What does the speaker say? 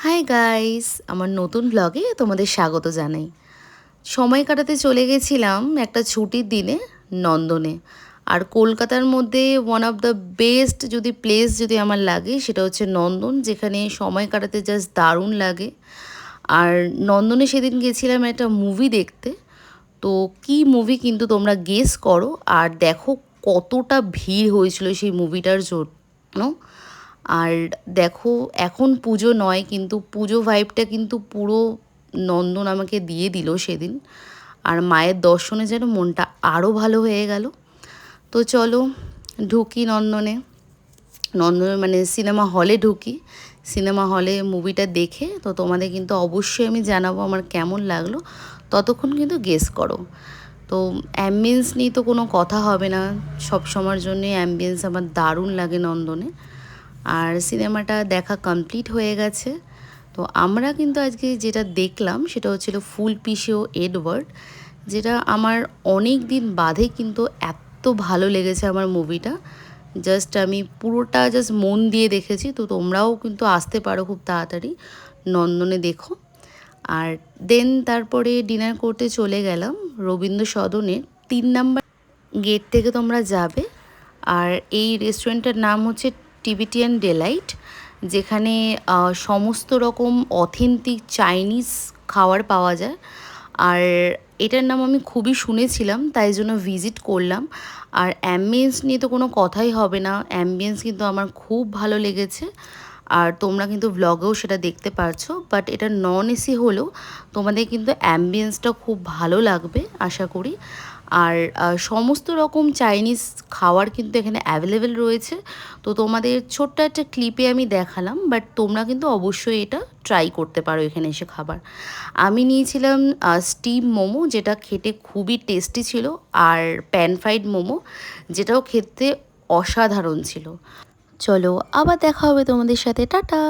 Hi guys, আমার নতুন ব্লগে তোমাদের স্বাগত জানাই। সময় কাটাতে চলে গেছিলাম একটা ছুটির দিনে নন্দনে। আর কলকাতার মধ্যে ওয়ান অফ দ্য বেস্ট যদি প্লেস যদি আমার লাগে সেটা হচ্ছে নন্দন, যেখানে সময় কাটাতে জাস্ট দারুণ লাগে। আর নন্দনে সেদিন গেছিলাম একটা মুভি দেখতে। তো কি মুভি কিন্তু তোমরা গেস করো আর দেখো কতটা ভিড় হয়েছিল সেই মুভিটার জন্য। আর দেখো এখন পুজো নয়, কিন্তু পুজো ভাইবটা কিন্তু পুরো নন্দন আমাকে দিয়ে দিল সেদিন। আর মায়ের দর্শনে যেন মনটা আরও ভালো হয়ে গেল। তো চলো ঢুকি নন্দনে। নন্দনে মানে সিনেমা হলে ঢুকি। সিনেমা হলে মুভিটা দেখে তো তোমাদের কিন্তু অবশ্যই আমি জানাবো আমার কেমন লাগলো। ততক্ষণ কিন্তু গেস করো। তো অ্যাম্বিয়েন্স নিয়ে তো কোনো কথা হবে না, সব সময়ের জন্যই অ্যাম্বিয়েন্স আমার দারুণ লাগে নন্দনে। আর সিনেমাটা দেখা কমপ্লিট হয়ে গেছে। তো আমরা কিন্তু আজকে যেটা দেখলাম সেটা হচ্ছিল ফুল পিসি ও এডওয়ার্ড, যেটা আমার অনেক দিন বাদে কিন্তু এত ভালো লেগেছে আমার মুভিটা। জাস্ট আমি পুরোটা জাস্ট মন দিয়ে দেখেছি। তো তোমরাও কিন্তু আসতে পারো খুব তাড়াতাড়ি, নন্দনে দেখো। আর দেন তারপরে ডিনার করতে চলে গেলাম রবীন্দ্র সদনের 3 নাম্বার গেট থেকে তোমরা যাবে। আর এই রেস্টুরেন্টের নাম হচ্ছে টিবেটিয়ান ডিলাইট, যেখানে সমস্ত রকম অথেন্টিক চাইনিজ খাবার পাওয়া যায়। আর এটার নাম আমি খুবই শুনেছিলাম, তাই জন্য ভিজিট করলাম। আর অ্যাম্বিয়েন্স নিয়ে তো কোনো কথাই হবে না, অ্যাম্বিয়েন্স কিন্তু আমার খুব ভালো লেগেছে। আর তোমরা কিন্তু ভ্লগেও সেটা দেখতে পারছো। বাট এটা নন এসি হলেও তোমাদের কিন্তু অ্যাম্বিয়েন্সটা খুব ভালো লাগবে আশা করি। আর সমস্ত রকম চাইনিজ খাবার কিন্তু এখানে অ্যাভেলেবেল রয়েছে। তো তোমাদের ছোট্ট একটা ক্লিপে আমি দেখালাম, বাট তোমরা কিন্তু অবশ্যই এটা ট্রাই করতে পারো এখানে এসে খাবার। আমি নিয়েছিলাম স্টিম মোমো, যেটা খেতে খুবই টেস্টি ছিল। আর প্যান ফ্রাইড মোমো, যেটাও খেতে অসাধারণ ছিল। চলো আবার দেখা হবে তোমাদের সাথে, টাটা।